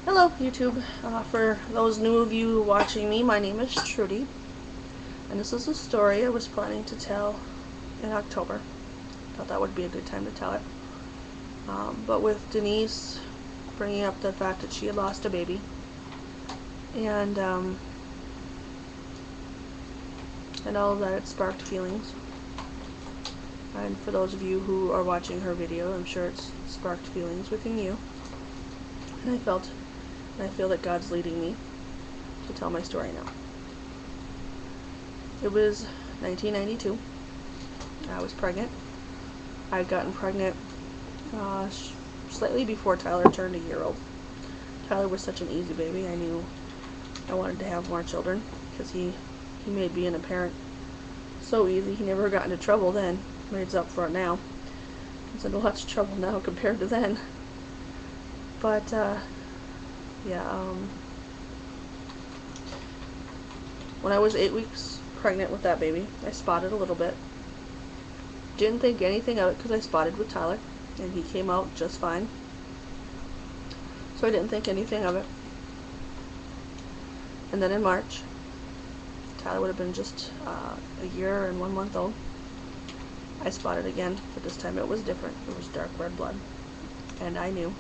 Hello YouTube. For those new of you watching me, my name is Trudy, and this is a story I was planning to tell in October. Thought that would be a good time to tell it. But with Denise bringing up the fact that she had lost a baby, and all of that, it sparked feelings. And for those of you who are watching her video, I'm sure it's sparked feelings within you. And I feel that God's leading me to tell my story now. It was 1992. I was pregnant. I had gotten pregnant slightly before Tyler turned a year old. Tyler was such an easy baby. I knew I wanted to have more children because he made being a parent so easy. He never got into trouble then. He's up for it now. He's in lots of trouble now compared to then. But yeah. When I was 8 weeks pregnant with that baby, I spotted a little bit. Didn't think anything of it because I spotted with Tyler, and he came out just fine. So I didn't think anything of it. And then in March, Tyler would have been just a year and 1 month old. I spotted again, but this time it was different. It was dark red blood. And I knew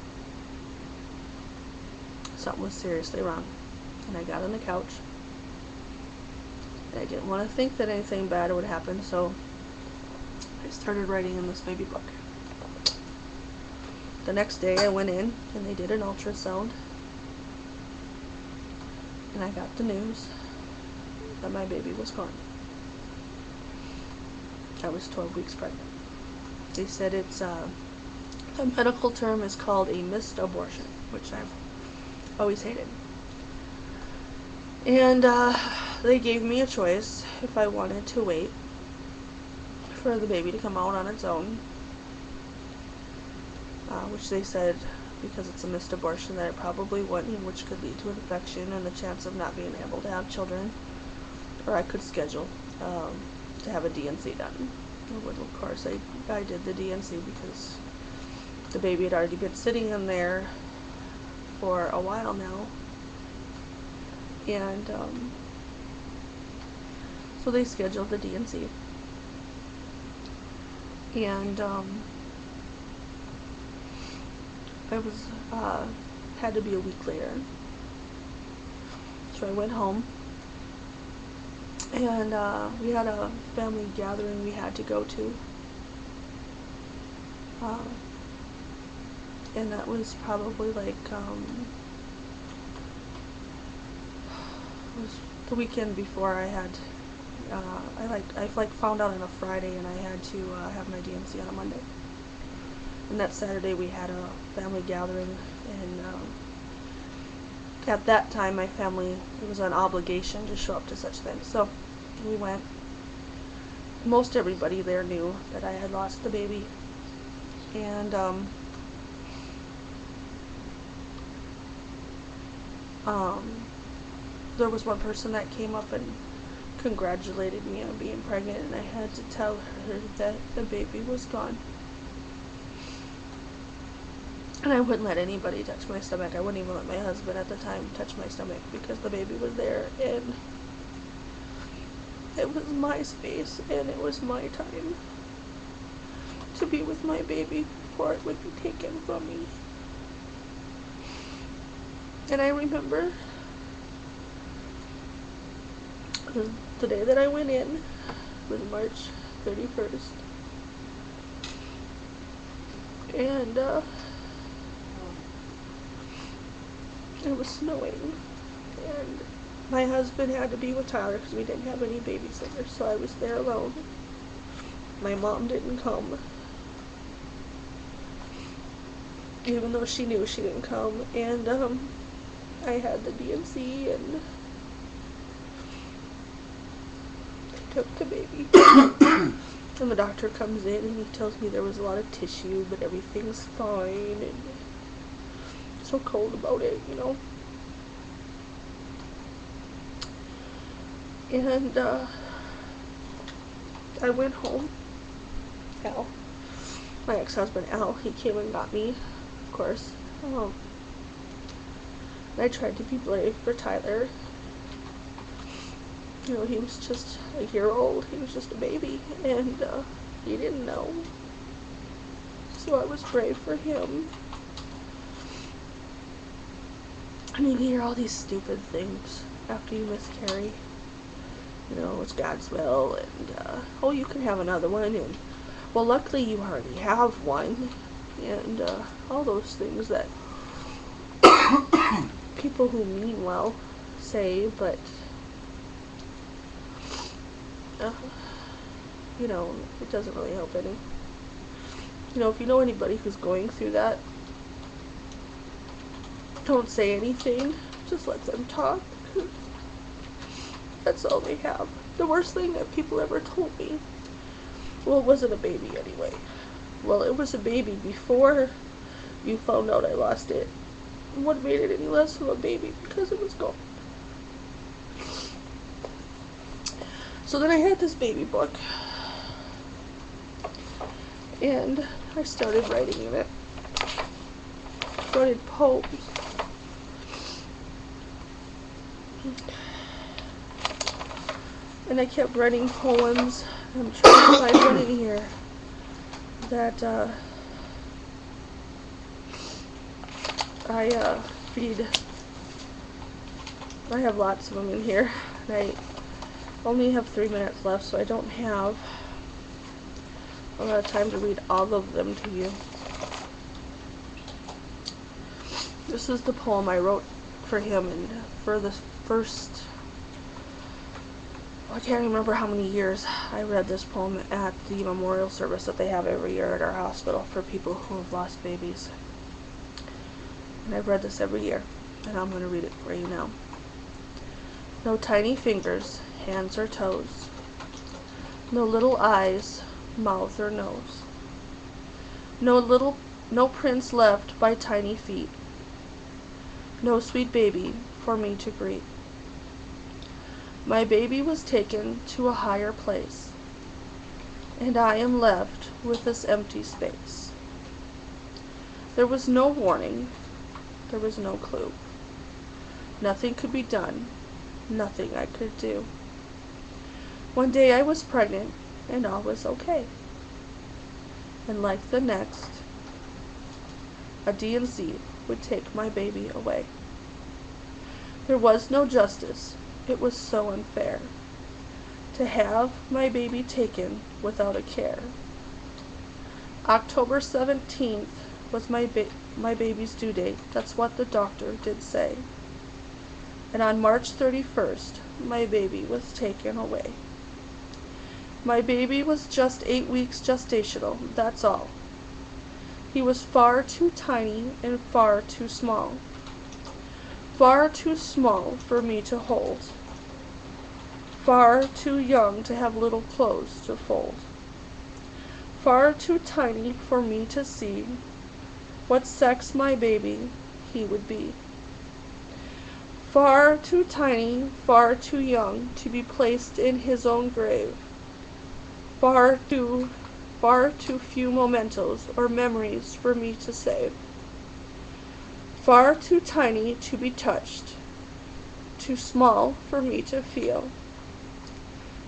something was seriously wrong. And I got on the couch. And I didn't want to think that anything bad would happen, so I started writing in this baby book. The next day I went in and they did an ultrasound. And I got the news that my baby was gone. I was 12 weeks pregnant. They said it's the medical term is called a missed abortion, which I've always hated. And they gave me a choice if I wanted to wait for the baby to come out on its own, which they said because it's a missed abortion that it probably wouldn't, which could lead to an infection and the chance of not being able to have children, or I could schedule to have a D&C done. But of course I did the D&C because the baby had already been sitting in there for a while now, and so they scheduled the D&C, and I was had to be a week later, so I went home. And we had a family gathering we had to go to. And that was probably like, it was the weekend before I had, I found out on a Friday and I had to have my D&C on a Monday. And that Saturday we had a family gathering, and at that time my family, it was an obligation to show up to such things. So we went. Most everybody there knew that I had lost the baby, and there was one person that came up and congratulated me on being pregnant, and I had to tell her that the baby was gone. And I wouldn't let anybody touch my stomach. I wouldn't even let my husband at the time touch my stomach because the baby was there, and it was my space and it was my time to be with my baby before it would be taken from me. And I remember the day that I went in was March 31st. And it was snowing, and my husband had to be with Tyler because we didn't have any babysitters, so I was there alone. My mom didn't come, even though she knew she didn't come, and I had the D&C, and I took the baby. And the doctor comes in and he tells me there was a lot of tissue, but everything's fine, and so cold about it, you know. And I went home. Al, my ex-husband Al, he came and got me, of course. I tried to be brave for Tyler. You know, he was just a year old. He was just a baby, and he didn't know. So I was brave for him. I mean, you hear all these stupid things after you miscarry. You know, it's God's will, and oh, you can have another one, and well, luckily you already have one, and all those things that people who mean well say, but you know, it doesn't really help any. You know, if you know anybody who's going through that, don't say anything. Just let them talk. That's all they have. The worst thing that people ever told me, well, it wasn't a baby anyway. Well, it was a baby before you found out I lost it. What made it any less of a baby? Because it was gone. So then I had this baby book, and I started writing in it. Started poems. And I kept writing poems. I'm trying to find one in here that I read. I have lots of them in here. And I only have 3 minutes left, so I don't have a lot of time to read all of them to you. This is the poem I wrote for him, and for the first, I can't remember how many years I read this poem at the memorial service that they have every year at our hospital for people who have lost babies. And I've read this every year, and I'm going to read it for you now. No tiny fingers, hands or toes. No little eyes, mouth or nose. No prints left by tiny feet. No sweet baby for me to greet. My baby was taken to a higher place, and I am left with this empty space. There was no warning, there was no clue. Nothing could be done, nothing I could do. One day I was pregnant, and all was okay. And like the next, a D&C would take my baby away. There was no justice. It was so unfair to have my baby taken without a care. October 17th was my baby's due date. That's what the doctor did say. And on March 31st, my baby was taken away. My baby was just 8 weeks gestational, that's all. He was far too tiny and far too small. Far too small for me to hold. Far too young to have little clothes to fold. Far too tiny for me to see what sex my baby he would be. Far too tiny, far too young to be placed in his own grave. Far too few mementos or memories for me to save. Far too tiny to be touched, too small for me to feel.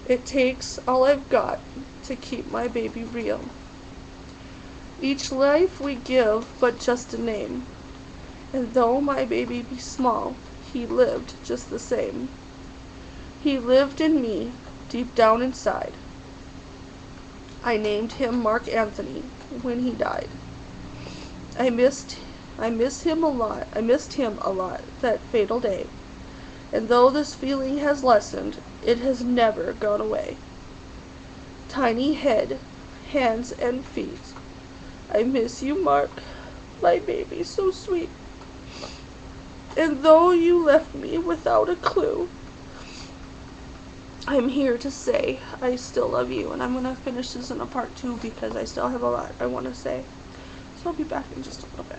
It takes all I've got to keep my baby real. Each life we give but just a name, and though my baby be small, he lived just the same. He lived in me, deep down inside. I named him Mark Anthony when he died. I missed him a lot that fatal day. And though this feeling has lessened, it has never gone away. Tiny head, hands and feet. I miss you, Mark, my baby so sweet. And though you left me without a clue, I'm here to say I still love you, and I'm going to finish this in a part 2 because I still have a lot I want to say. So I'll be back in just a little bit.